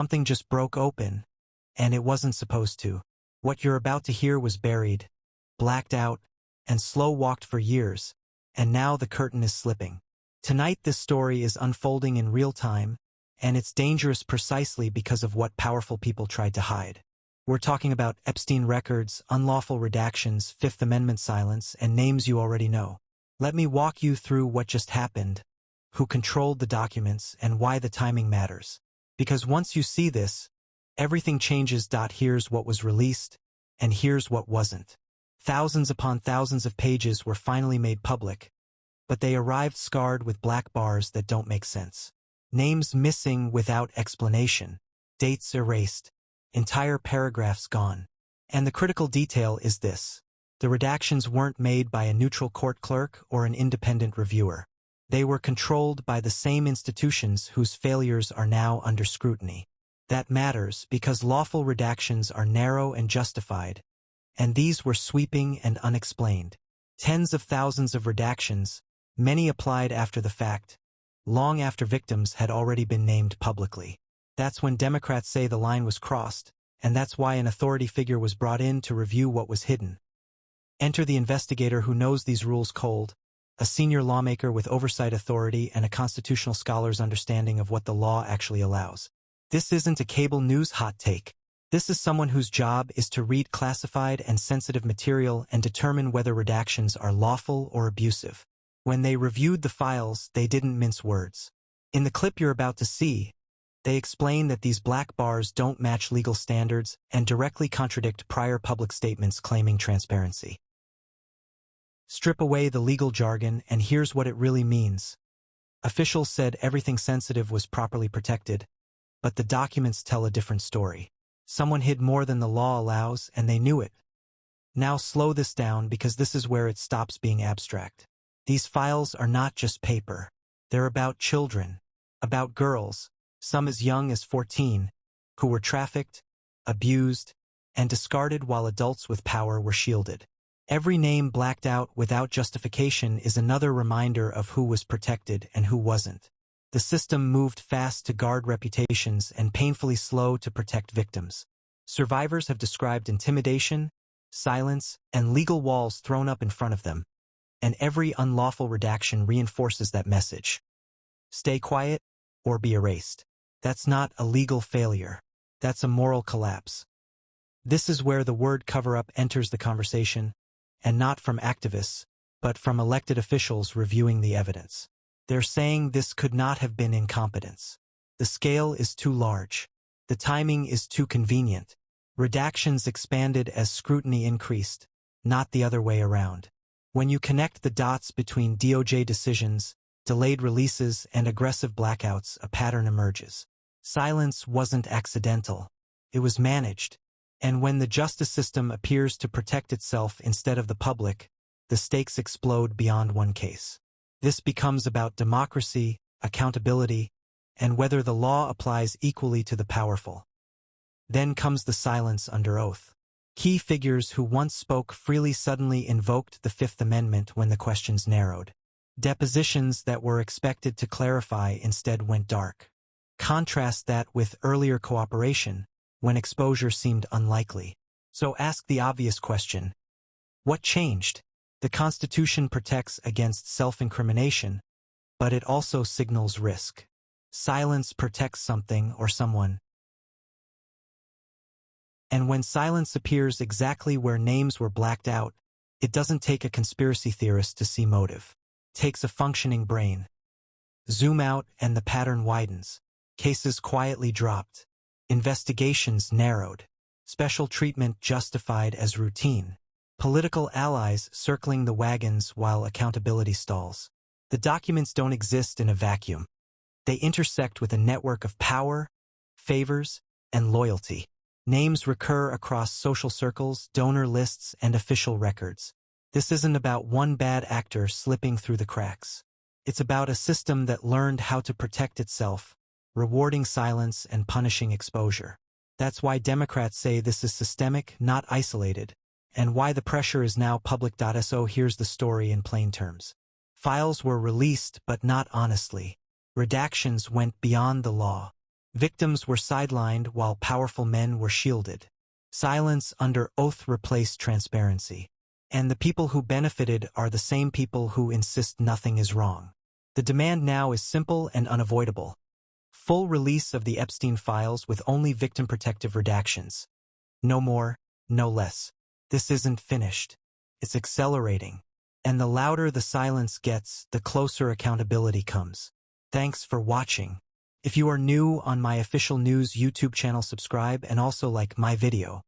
Something just broke open, and it wasn't supposed to. What you're about to hear was buried, blacked out, and slow-walked for years, and now the curtain is slipping. Tonight this story is unfolding in real time, and it's dangerous precisely because of what powerful people tried to hide. We're talking about Epstein records, unlawful redactions, Fifth Amendment silence, and names you already know. Let me walk you through what just happened, who controlled the documents, and why the timing matters. Because once you see this, everything changes. Here's what was released, and here's what wasn't. Thousands upon thousands of pages were finally made public, but they arrived scarred with black bars that don't make sense. Names missing without explanation, dates erased, entire paragraphs gone. And the critical detail is this: the redactions weren't made by a neutral court clerk or an independent reviewer. They were controlled by the same institutions whose failures are now under scrutiny. That matters because lawful redactions are narrow and justified, and these were sweeping and unexplained. Tens of thousands of redactions, many applied after the fact, long after victims had already been named publicly. That's when Democrats say the line was crossed, and that's why an authority figure was brought in to review what was hidden. Enter the investigator who knows these rules cold, a senior lawmaker with oversight authority and a constitutional scholar's understanding of what the law actually allows. This isn't a cable news hot take. This is someone whose job is to read classified and sensitive material and determine whether redactions are lawful or abusive. When they reviewed the files, they didn't mince words. In the clip you're about to see, they explain that these black bars don't match legal standards and directly contradict prior public statements claiming transparency. Strip away the legal jargon, and here's what it really means. Officials said everything sensitive was properly protected, but the documents tell a different story. Someone hid more than the law allows, and they knew it. Now slow this down because this is where it stops being abstract. These files are not just paper. They're about children, about girls, some as young as 14, who were trafficked, abused, and discarded while adults with power were shielded. Every name blacked out without justification is another reminder of who was protected and who wasn't. The system moved fast to guard reputations and painfully slow to protect victims. Survivors have described intimidation, silence, and legal walls thrown up in front of them. And every unlawful redaction reinforces that message. Stay quiet or be erased. That's not a legal failure. That's a moral collapse. This is where the word cover-up enters the conversation, and not from activists, but from elected officials reviewing the evidence. They're saying this could not have been incompetence. The scale is too large. The timing is too convenient. Redactions expanded as scrutiny increased, not the other way around. When you connect the dots between DOJ decisions, delayed releases, and aggressive blackouts, a pattern emerges. Silence wasn't accidental. It was managed. And when the justice system appears to protect itself instead of the public, the stakes explode beyond one case. This becomes about democracy, accountability, and whether the law applies equally to the powerful. Then comes the silence under oath. Key figures who once spoke freely suddenly invoked the Fifth Amendment when the questions narrowed. Depositions that were expected to clarify instead went dark. Contrast that with earlier cooperation, when exposure seemed unlikely. So ask the obvious question. What changed? The Constitution protects against self-incrimination, but it also signals risk. Silence protects something or someone. And when silence appears exactly where names were blacked out, it doesn't take a conspiracy theorist to see motive. It takes a functioning brain. Zoom out and the pattern widens. Cases quietly dropped. Investigations narrowed. Special treatment justified as routine. Political allies circling the wagons while accountability stalls. The documents don't exist in a vacuum. They intersect with a network of power, favors, and loyalty. Names recur across social circles, donor lists, and official records. This isn't about one bad actor slipping through the cracks. It's about a system that learned how to protect itself, rewarding silence and punishing exposure. That's why Democrats say this is systemic, not isolated, and why the pressure is now public. So here's the story in plain terms. Files were released, but not honestly. Redactions went beyond the law. Victims were sidelined while powerful men were shielded. Silence under oath replaced transparency. And the people who benefited are the same people who insist nothing is wrong. The demand now is simple and unavoidable. Full release of the Epstein files with only victim protective redactions. No more, no less. This isn't finished. It's accelerating. And the louder the silence gets, the closer accountability comes. Thanks for watching. If you are new on my official news YouTube channel, subscribe and also like my video.